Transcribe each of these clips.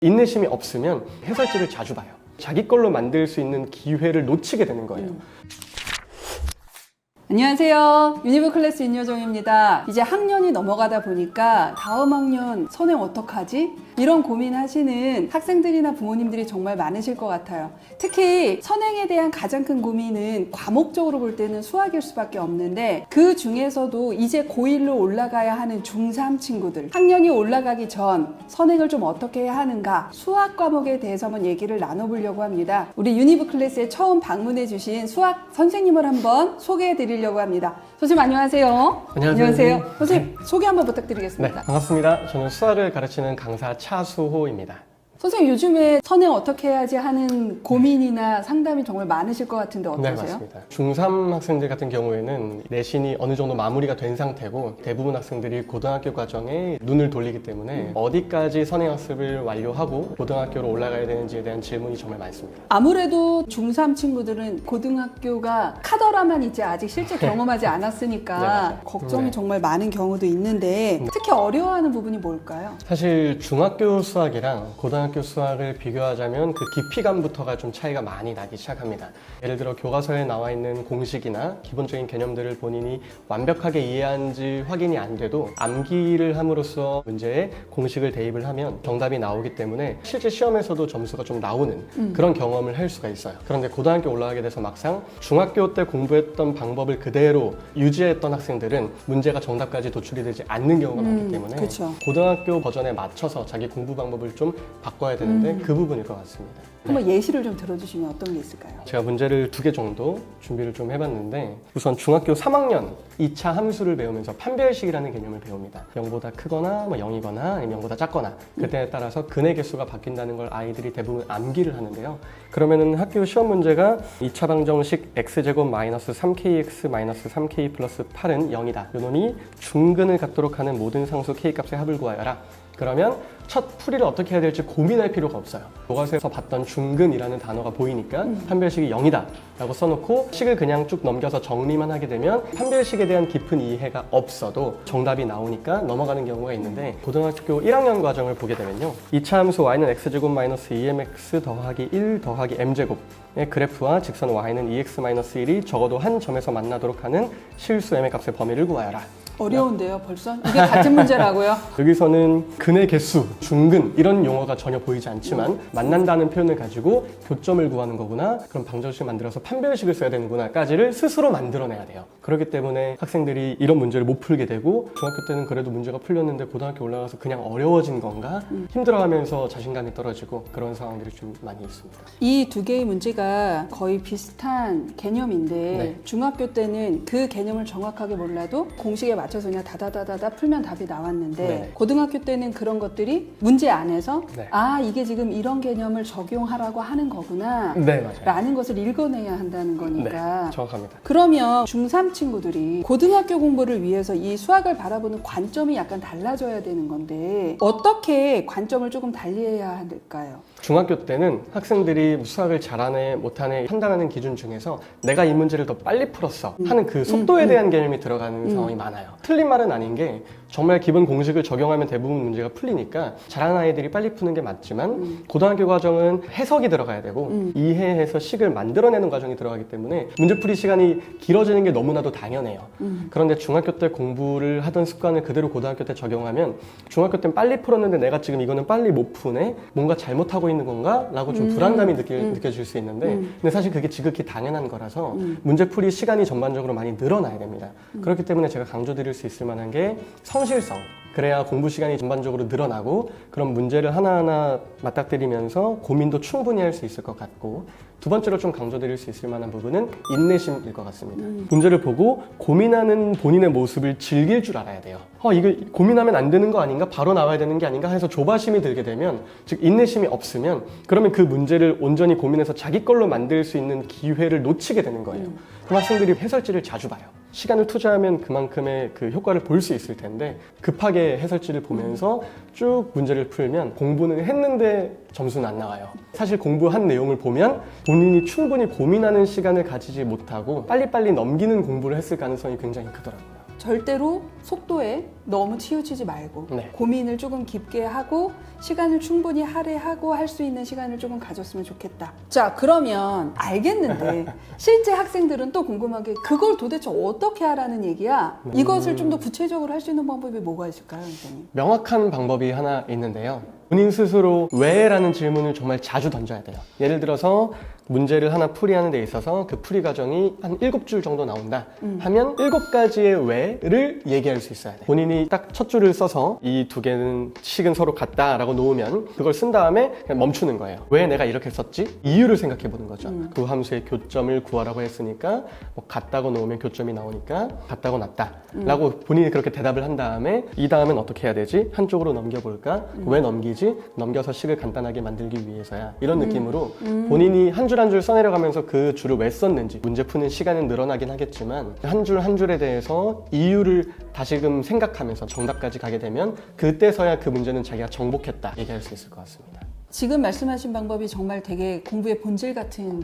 인내심이 없으면 해설지를 자주 봐요. 자기 걸로 만들 수 있는 기회를 놓치게 되는 거예요. 안녕하세요. 유니브 클래스 윤여정입니다. 이제 학년이 넘어가다 보니까 다음 학년 선행 어떡하지? 이런 고민하시는 학생들이나 부모님들이 정말 많으실 것 같아요. 특히 선행에 대한 가장 큰 고민은 과목적으로 볼 때는 수학일 수밖에 없는데, 그 중에서도 이제 고1로 올라가야 하는 중3 친구들, 학년이 올라가기 전 선행을 좀 어떻게 해야 하는가, 수학 과목에 대해서 한번 얘기를 나눠보려고 합니다. 우리 유니브 클래스에 처음 방문해 주신 수학 선생님을 한번 소개해 드리려고 합니다. 선생님 안녕하세요. 안녕하세요. 선생님 소개 한번 네, 부탁드리겠습니다. 반갑습니다. 저는 수학을 가르치는 강사 차수호입니다. 선생님 요즘에 선행 어떻게 해야지 하는 고민이나 상담이 정말 많으실 것 같은데 네, 어떠세요? 맞습니다. 중3 학생들 같은 경우에는 내신이 어느 정도 마무리가 된 상태고, 대부분 학생들이 고등학교 과정에 눈을 돌리기 때문에 어디까지 선행학습을 완료하고 고등학교로 올라가야 되는지에 대한 질문이 정말 많습니다. 아무래도 중3 친구들은 고등학교가 카더라만 있지 아직 실제 경험하지 않았으니까 네, 맞아요. 걱정이 네. 정말 많은 경우도 있는데, 특히 어려워하는 부분이 뭘까요? 사실 중학교 수학이랑 고등학교 수학을 비교하자면 그 깊이감부터가 좀 차이가 많이 나기 시작합니다. 예를 들어 교과서에 나와 있는 공식이나 기본적인 개념들을 본인이 완벽하게 이해한지 확인이 안 돼도 암기를 함으로써 문제에 공식을 대입을 하면 정답이 나오기 때문에 실제 시험에서도 점수가 좀 나오는 그런 경험을 할 수가 있어요. 그런데 고등학교 올라가게 돼서 막상 중학교 때 공부했던 방법을 그대로 유지했던 학생들은 문제가 정답까지 도출이 되지 않는 경우가 많기 때문에 그쵸. 고등학교 버전에 맞춰서 자기 공부 방법을 좀 바꿔야 되는데 그 부분일 것 같습니다. 한번 예시를 좀 들어주시면 어떤 게 있을까요? 제가 문제를 2개 정도 준비를 좀 해봤는데, 우선 중학교 3학년 2차 함수를 배우면서 판별식이라는 개념을 배웁니다. 0보다 크거나 0이거나 아니면 0보다 작거나 그때에 따라서 근의 개수가 바뀐다는 걸 아이들이 대부분 암기를 하는데요. 그러면은 학교 시험 문제가 2차 방정식 x제곱 마이너스 3kx 마이너스 3k 플러스 8은 0이다. 요놈이 중근을 갖도록 하는 모든 상수 k값의 합을 구하여라. 그러면 첫 풀이를 어떻게 해야 될지 고민할 필요가 없어요. 교과서에서 봤던 중근이라는 단어가 보이니까 판별식이 0이다 라고 써놓고 식을 그냥 쭉 넘겨서 정리만 하게 되면 판별식에 대한 깊은 이해가 없어도 정답이 나오니까 넘어가는 경우가 있는데, 고등학교 1학년 과정을 보게 되면요, 2차 함수 y는 x제곱 마이너스 2mx 더하기 1 더하기 m제곱의 그래프와 직선 y는 2x-1이 적어도 한 점에서 만나도록 하는 실수 m의 값의 범위를 구하여라. 어려운데요, 벌써? 이게 같은 문제라고요? 여기서는 근의 개수, 중근 이런 용어가 전혀 보이지 않지만 만난다는 표현을 가지고 교점을 구하는 거구나, 그럼 방정식을 만들어서 판별식을 써야 되는구나 까지를 스스로 만들어내야 돼요. 그렇기 때문에 학생들이 이런 문제를 못 풀게 되고, 중학교 때는 그래도 문제가 풀렸는데 고등학교 올라가서 그냥 어려워진 건가 힘들어하면서 자신감이 떨어지고 그런 상황들이 좀 많이 있습니다. 이 두 개의 문제가 거의 비슷한 개념인데, 네. 중학교 때는 그 개념을 정확하게 몰라도 공식에 맞춰서 그냥 다다다다다 풀면 답이 나왔는데, 네. 고등학교 때는 그런 것들이 문제 안에서 네. 아, 이게 지금 이런 개념을 적용하라고 하는 거구나 네, 맞아요. 라는 것을 읽어내야 한다는 거니까. 네, 정확합니다. 그러면 중3 친구들이 고등학교 공부를 위해서 이 수학을 바라보는 관점이 약간 달라져야 되는 건데, 어떻게 관점을 조금 달리해야 할까요? 중학교 때는 학생들이 수학을 잘하네 못하네 판단하는 기준 중에서 내가 이 문제를 더 빨리 풀었어 하는 그 속도에 대한 개념이 들어가는 상황이 많아요. 틀린 말은 아닌 게, 정말 기본 공식을 적용하면 대부분 문제가 풀리니까 잘하는 아이들이 빨리 푸는 게 맞지만 고등학교 과정은 해석이 들어가야 되고 이해해서 식을 만들어내는 과정이 들어가기 때문에 문제풀이 시간이 길어지는 게 너무나도 당연해요. 그런데 중학교 때 공부를 하던 습관을 그대로 고등학교 때 적용하면 중학교 때는 빨리 풀었는데 내가 지금 이거는 빨리 못 푸네? 뭔가 잘못하고 있는 건가? 라고 좀 불안감이 느껴질 수 있는데, 근데 사실 그게 지극히 당연한 거라서 문제풀이 시간이 전반적으로 많이 늘어나야 됩니다. 그렇기 때문에 제가 강조드릴 수 있을 만한 게 성실성. 그래야 공부 시간이 전반적으로 늘어나고 그런 문제를 하나하나 맞닥뜨리면서 고민도 충분히 할 수 있을 것 같고, 두 번째로 좀 강조드릴 수 있을 만한 부분은 인내심일 것 같습니다. 문제를 보고 고민하는 본인의 모습을 즐길 줄 알아야 돼요. 이거 고민하면 안 되는 거 아닌가? 바로 나와야 되는 게 아닌가? 해서 조바심이 들게 되면, 즉 인내심이 없으면 그러면 그 문제를 온전히 고민해서 자기 걸로 만들 수 있는 기회를 놓치게 되는 거예요. 그럼 학생들이 해설지를 자주 봐요. 시간을 투자하면 그만큼의 그 효과를 볼 수 있을 텐데, 급하게 해설지를 보면서 쭉 문제를 풀면 공부는 했는데 점수는 안 나와요. 사실 공부한 내용을 보면 본인이 충분히 고민하는 시간을 가지지 못하고 빨리빨리 넘기는 공부를 했을 가능성이 굉장히 크더라고요. 절대로 속도에 너무 치우치지 말고 네. 고민을 조금 깊게 하고 시간을 충분히 할애하고 할 수 있는 시간을 조금 가졌으면 좋겠다. 자, 그러면 알겠는데 실제 학생들은 또 궁금한 게 그걸 도대체 어떻게 하라는 얘기야? 이것을 좀 더 구체적으로 할 수 있는 방법이 뭐가 있을까요, 선생님? 명확한 방법이 하나 있는데요. 본인 스스로 왜? 라는 질문을 정말 자주 던져야 돼요. 예를 들어서 문제를 하나 풀이하는 데 있어서 그 풀이 과정이 한 7줄 정도 나온다 하면 7가지의 왜를 얘기할 수 있어야 돼요. 본인이 딱 첫 줄을 써서 이 두 개는 식은 서로 같다라고 놓으면 그걸 쓴 다음에 그냥 멈추는 거예요. 왜 내가 이렇게 썼지? 이유를 생각해 보는 거죠. 그 함수의 교점을 구하라고 했으니까 뭐 같다고 놓으면 교점이 나오니까 같다고 났다 라고 본인이 그렇게 대답을 한 다음에 이 다음엔 어떻게 해야 되지? 한쪽으로 넘겨볼까? 왜 넘기지? 넘겨서 식을 간단하게 만들기 위해서야. 이런 느낌으로 본인이 한 줄 한 줄 써내려가면서 그 줄을 왜 썼는지, 문제 푸는 시간은 늘어나긴 하겠지만 한 줄 한 줄에 대해서 이유를 다시금 생각하면서 정답까지 가게 되면 그때서야 그 문제는 자기가 정복했다 얘기할 수 있을 것 같습니다. 지금 말씀하신 방법이 정말 되게 공부의 본질 같은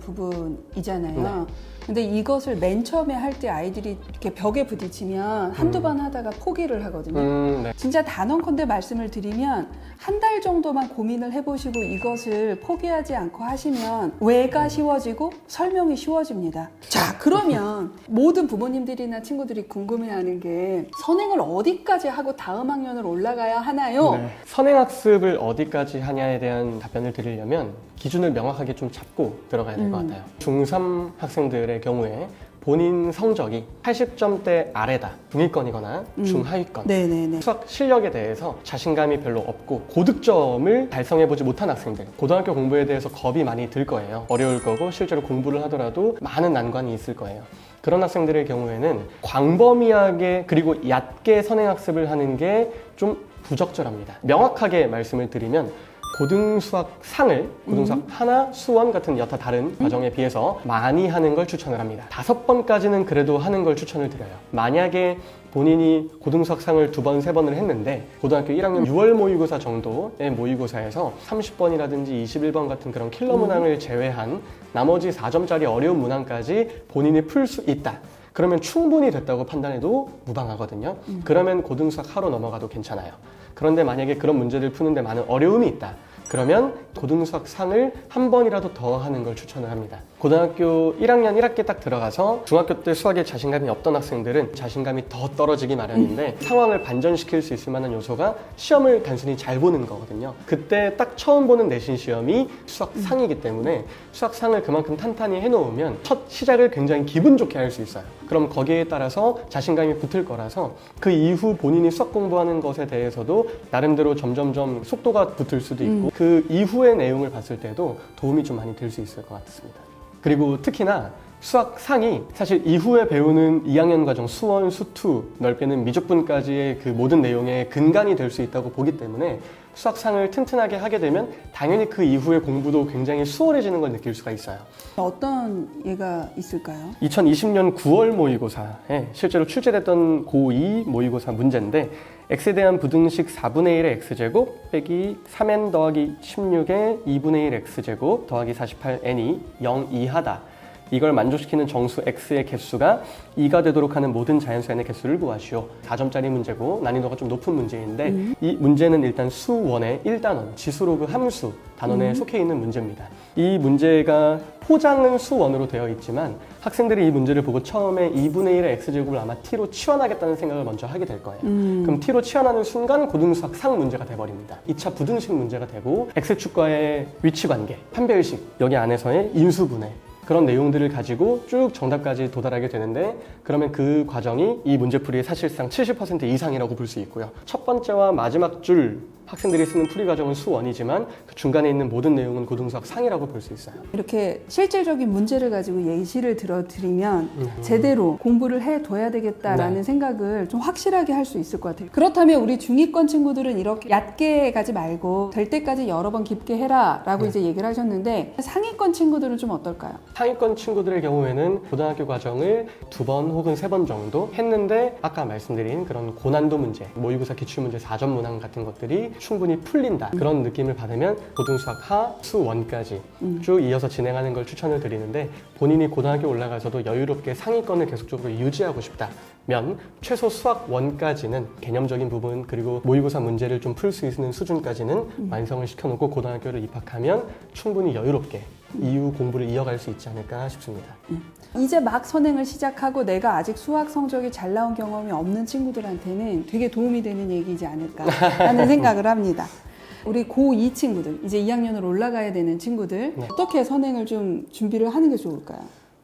부분이잖아요. 근데 이것을 맨 처음에 할 때 아이들이 이렇게 벽에 부딪히면 한두 번 하다가 포기를 하거든요. 네. 진짜 단언컨대 말씀을 드리면 한 달 정도만 고민을 해보시고 이것을 포기하지 않고 하시면 왜가 쉬워지고 설명이 쉬워집니다. 자, 그러면 모든 부모님들이나 친구들이 궁금해하는 게 선행을 어디까지 하고 다음 학년을 올라가야 하나요? 네. 선행학습을 어디까지 하냐에 대한 답변을 드리려면 기준을 명확하게 좀 잡고 들어가야 될 것 같아요. 중3 학생들의 경우에 본인 성적이 80점대 아래다, 중위권이거나 중하위권, 네네네. 수학 실력에 대해서 자신감이 별로 없고 고득점을 달성해보지 못한 학생들, 고등학교 공부에 대해서 겁이 많이 들 거예요. 어려울 거고 실제로 공부를 하더라도 많은 난관이 있을 거예요. 그런 학생들의 경우에는 광범위하게 그리고 얕게 선행학습을 하는 게 좀 부적절합니다. 명확하게 말씀을 드리면 고등수학 상을 고등수학 하나, 수원 같은 여타 다른 과정에 비해서 많이 하는 걸 추천을 합니다. 5번까지는 그래도 하는 걸 추천을 드려요. 만약에 본인이 고등수학 상을 2번, 3번을 했는데 고등학교 1학년 6월 모의고사 정도의 모의고사에서 30번이라든지 21번 같은 그런 킬러 문항을 제외한 나머지 4점짜리 어려운 문항까지 본인이 풀 수 있다. 그러면 충분히 됐다고 판단해도 무방하거든요. 그러면 고등수학 하로 넘어가도 괜찮아요. 그런데 만약에 그런 문제를 푸는데 많은 어려움이 있다. 그러면 고등수학 상을 한 번이라도 더 하는 걸 추천을 합니다. 고등학교 1학년 1학기 딱 들어가서 중학교 때 수학에 자신감이 없던 학생들은 자신감이 더 떨어지기 마련인데 상황을 반전시킬 수 있을 만한 요소가 시험을 단순히 잘 보는 거거든요. 그때 딱 처음 보는 내신 시험이 수학상이기 때문에 수학상을 그만큼 탄탄히 해놓으면 첫 시작을 굉장히 기분 좋게 할 수 있어요. 그럼 거기에 따라서 자신감이 붙을 거라서 그 이후 본인이 수학 공부하는 것에 대해서도 나름대로 점점점 속도가 붙을 수도 있고 그 이후의 내용을 봤을 때도 도움이 좀 많이 될 수 있을 것 같습니다. 그리고 특히나 수학상이 사실 이후에 배우는 2학년 과정 수원, 수투, 넓게는 미적분까지의 그 모든 내용의 근간이 될 수 있다고 보기 때문에 수학상을 튼튼하게 하게 되면 당연히 그 이후의 공부도 굉장히 수월해지는 걸 느낄 수가 있어요. 어떤 예가 있을까요? 2020년 9월 모의고사에 실제로 출제됐던 고2 모의고사 문제인데 x에 대한 부등식 4분의 1의 x제곱 빼기 3n 더하기 16의 2분의 1 x제곱 더하기 48n이 0 이하다. 이걸 만족시키는 정수 x의 개수가 2가 되도록 하는 모든 자연수 n의 개수를 구하시오. 4점짜리 문제고 난이도가 좀 높은 문제인데 이 문제는 일단 수원의 1단원, 지수로그 함수 단원에 속해 있는 문제입니다. 이 문제가 포장은 수원으로 되어 있지만 학생들이 이 문제를 보고 처음에 2분의 1의 x제곱을 아마 t로 치환하겠다는 생각을 먼저 하게 될 거예요. 그럼 t로 치환하는 순간 고등수학 상 문제가 돼버립니다. 2차 부등식 문제가 되고 x축과의 위치관계, 판별식, 여기 안에서의 인수분해 그런 내용들을 가지고 쭉 정답까지 도달하게 되는데 그러면 그 과정이 이 문제풀이의 사실상 70% 이상이라고 볼 수 있고요. 첫 번째와 마지막 줄 학생들이 쓰는 풀이 과정은 수원이지만 그 중간에 있는 모든 내용은 고등수학 상이라고 볼 수 있어요. 이렇게 실질적인 문제를 가지고 예시를 들어드리면 제대로 공부를 해둬야 되겠다라는 생각을 좀 확실하게 할 수 있을 것 같아요. 그렇다면 우리 중위권 친구들은 이렇게 얕게 가지 말고 될 때까지 여러 번 깊게 해라 라고 이제 얘기를 하셨는데 상위권 친구들은 좀 어떨까요? 상위권 친구들의 경우에는 고등학교 과정을 2번 혹은 3번 정도 했는데 아까 말씀드린 그런 고난도 문제, 모의고사 기출문제 4점 문항 같은 것들이 충분히 풀린다. 그런 느낌을 받으면 고등수학 하, 수원까지 쭉 이어서 진행하는 걸 추천을 드리는데 본인이 고등학교 올라가서도 여유롭게 상위권을 계속적으로 유지하고 싶다. 면 최소 수학 1까지는 개념적인 부분 그리고 모의고사 문제를 좀 풀 수 있는 수준까지는 완성을 시켜놓고 고등학교를 입학하면 충분히 여유롭게 이후 공부를 이어갈 수 있지 않을까 싶습니다. 이제 막 선행을 시작하고 내가 아직 수학 성적이 잘 나온 경험이 없는 친구들한테는 되게 도움이 되는 얘기이지 않을까 하는 생각을 합니다. 우리 고2 친구들, 이제 2학년으로 올라가야 되는 친구들 네. 어떻게 선행을 좀 준비를 하는 게 좋을까요?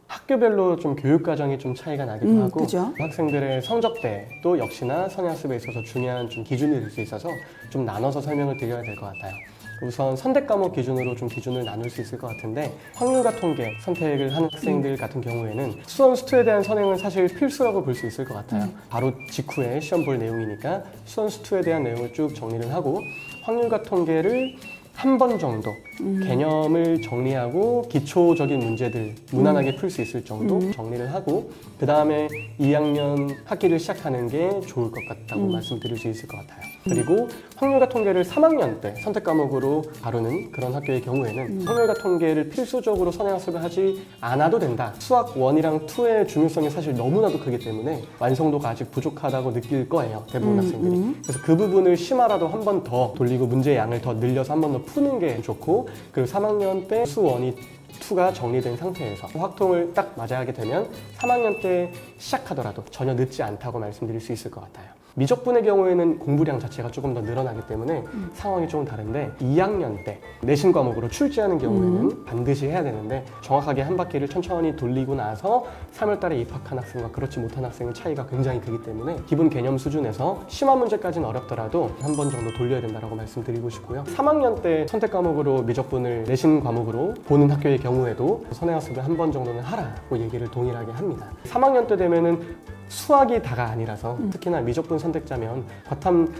학교별로 좀 교육 과정이 좀 차이가 나기도 하고 그죠? 학생들의 성적대도 역시나 선행학습에 있어서 중요한 좀 기준이 될 수 있어서 좀 나눠서 설명을 드려야 될 것 같아요. 우선 선택 과목 기준으로 좀 기준을 나눌 수 있을 것 같은데 확률과 통계 선택을 하는 학생들 같은 경우에는 수원 수투에 대한 선행은 사실 필수라고 볼 수 있을 것 같아요. 바로 직후에 시험 볼 내용이니까 수원 수투에 대한 내용을 쭉 정리를 하고 확률과 통계를 한 번 정도 개념을 정리하고 기초적인 문제들 무난하게 풀 수 있을 정도 정리를 하고 그 다음에 2학년 학기를 시작하는 게 좋을 것 같다고 말씀드릴 수 있을 것 같아요. 그리고 확률과 통계를 3학년 때 선택 과목으로 다루는 그런 학교의 경우에는 확률과 통계를 필수적으로 선행학습을 하지 않아도 된다. 수학 1이랑 2의 중요성이 사실 너무나도 크기 때문에 완성도가 아직 부족하다고 느낄 거예요. 대부분 학생들이. 그래서 그 부분을 심화라도 한 번 더 돌리고 문제의 양을 더 늘려서 한 번 더 푸는 게 좋고 그리고 3학년 때 수 1이 2가 정리된 상태에서 확통을 딱 맞아 하게 되면 3학년 때 시작하더라도 전혀 늦지 않다고 말씀드릴 수 있을 것 같아요. 미적분의 경우에는 공부량 자체가 조금 더 늘어나기 때문에 상황이 조금 다른데 2학년 때 내신 과목으로 출제하는 경우에는 반드시 해야 되는데 정확하게 한 바퀴를 천천히 돌리고 나서 3월 달에 입학한 학생과 그렇지 못한 학생의 차이가 굉장히 크기 때문에 기본 개념 수준에서 심화 문제까지는 어렵더라도 한 번 정도 돌려야 된다고 말씀드리고 싶고요. 3학년 때 선택 과목으로 미적분을 내신 과목으로 보는 학교의 경우에도 선행학습을 한 번 정도는 하라고 얘기를 동일하게 합니다. 3학년 때 되면은 수학이 다가 아니라서 특히나 미적분 선택자면 과탐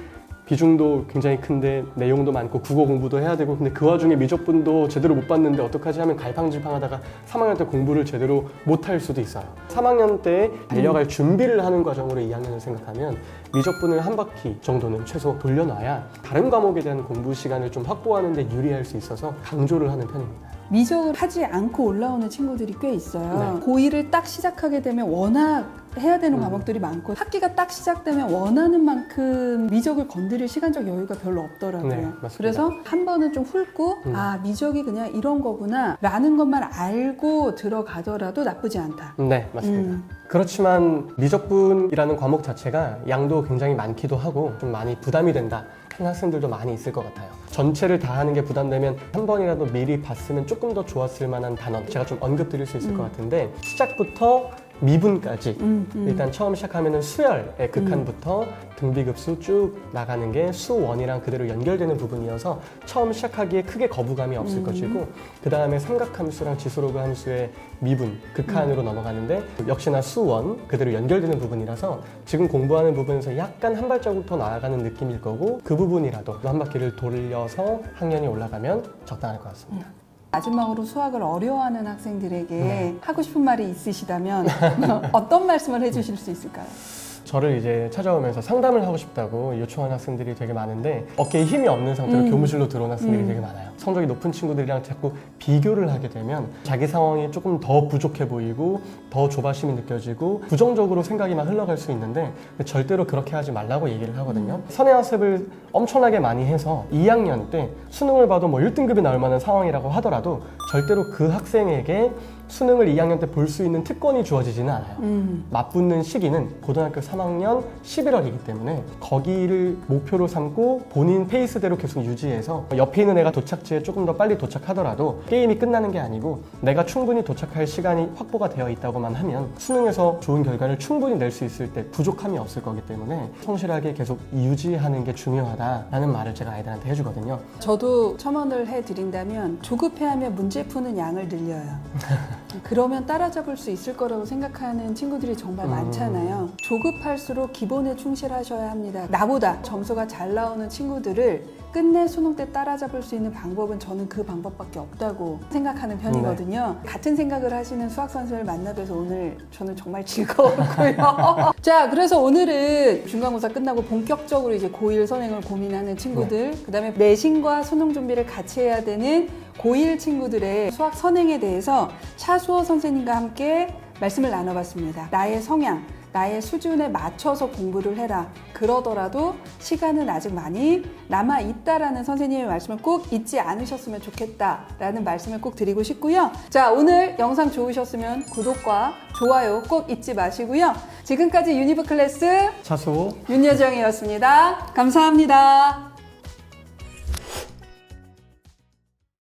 비중도 굉장히 큰데 내용도 많고 국어 공부도 해야 되고 근데 그 와중에 미적분도 제대로 못 봤는데 어떡하지 하면 갈팡질팡하다가 3학년 때 공부를 제대로 못할 수도 있어요. 3학년 때 달려갈 준비를 하는 과정으로 2학년을 생각하면 미적분을 한 바퀴 정도는 최소 돌려놔야 다른 과목에 대한 공부 시간을 좀 확보하는 데 유리할 수 있어서 강조를 하는 편입니다. 미적을 하지 않고 올라오는 친구들이 꽤 있어요. 네. 고1을 딱 시작하게 되면 워낙 해야 되는 과목들이 많고 학기가 딱 시작되면 원하는 만큼 미적을 건드릴 시간적 여유가 별로 없더라고요. 네, 맞습니다. 그래서 한 번은 좀 훑고 아 미적이 그냥 이런 거구나 라는 것만 알고 들어가더라도 나쁘지 않다. 네, 맞습니다. 그렇지만 미적분이라는 과목 자체가 양도 굉장히 많기도 하고 좀 많이 부담이 된다 하는 학생들도 많이 있을 것 같아요. 전체를 다 하는 게 부담되면 한 번이라도 미리 봤으면 조금 더 좋았을 만한 단원 제가 좀 언급드릴 수 있을 것 같은데 시작부터 미분까지 일단 처음 시작하면은 수열의 극한부터 등비급수 쭉 나가는 게 수1이랑 그대로 연결되는 부분이어서 처음 시작하기에 크게 거부감이 없을 것이고 그 다음에 삼각함수랑 지수로그 함수의 미분 극한으로 넘어가는데 역시나 수1 그대로 연결되는 부분이라서 지금 공부하는 부분에서 약간 한 발자국 더 나아가는 느낌일 거고 그 부분이라도 한 바퀴를 돌려서 학년이 올라가면 적당할 것 같습니다. 마지막으로 수학을 어려워하는 학생들에게 하고 싶은 말이 있으시다면 어떤 말씀을 해주실 수 있을까요? 저를 이제 찾아오면서 상담을 하고 싶다고 요청하는 학생들이 되게 많은데 어깨에 힘이 없는 상태로 교무실로 들어온 학생들이 되게 많아요. 성적이 높은 친구들이랑 자꾸 비교를 하게 되면 자기 상황이 조금 더 부족해 보이고 더 조바심이 느껴지고 부정적으로 생각이 막 흘러갈 수 있는데 절대로 그렇게 하지 말라고 얘기를 하거든요. 선행학습을 엄청나게 많이 해서 2학년 때 수능을 봐도 뭐 1등급이 나올 만한 상황이라고 하더라도 절대로 그 학생에게 수능을 2학년 때 볼 수 있는 특권이 주어지지는 않아요. 맞붙는 시기는 고등학교 3학년 11월이기 때문에 거기를 목표로 삼고 본인 페이스대로 계속 유지해서 옆에 있는 애가 도착지에 조금 더 빨리 도착하더라도 게임이 끝나는 게 아니고 내가 충분히 도착할 시간이 확보가 되어 있다고만 하면 수능에서 좋은 결과를 충분히 낼 수 있을 때 부족함이 없을 거기 때문에 성실하게 계속 유지하는 게 중요하다라는 말을 제가 아이들한테 해주거든요. 저도 첨언을 해드린다면 조급해하면 문제 푸는 양을 늘려요. 그러면 따라잡을 수 있을 거라고 생각하는 친구들이 정말 많잖아요. 조급할수록 기본에 충실하셔야 합니다. 나보다 점수가 잘 나오는 친구들을 끝내 수능 때 따라잡을 수 있는 방법은 저는 그 방법밖에 없다고 생각하는 편이거든요. 같은 생각을 하시는 수학 선생님을 만나뵈서 오늘 저는 정말 즐거웠고요. 자, 그래서 오늘은 중간고사 끝나고 본격적으로 이제 고1 선행을 고민하는 친구들, 그다음에 내신과 수능 준비를 같이 해야 되는 고1 친구들의 수학 선행에 대해서 차수호 선생님과 함께 말씀을 나눠봤습니다. 나의 성향, 나의 수준에 맞춰서 공부를 해라. 그러더라도 시간은 아직 많이 남아 있다라는 선생님의 말씀을 꼭 잊지 않으셨으면 좋겠다라는 말씀을 꼭 드리고 싶고요. 자, 오늘 영상 좋으셨으면 구독과 좋아요 꼭 잊지 마시고요. 지금까지 유니브 클래스 차수 윤여정이었습니다. 감사합니다.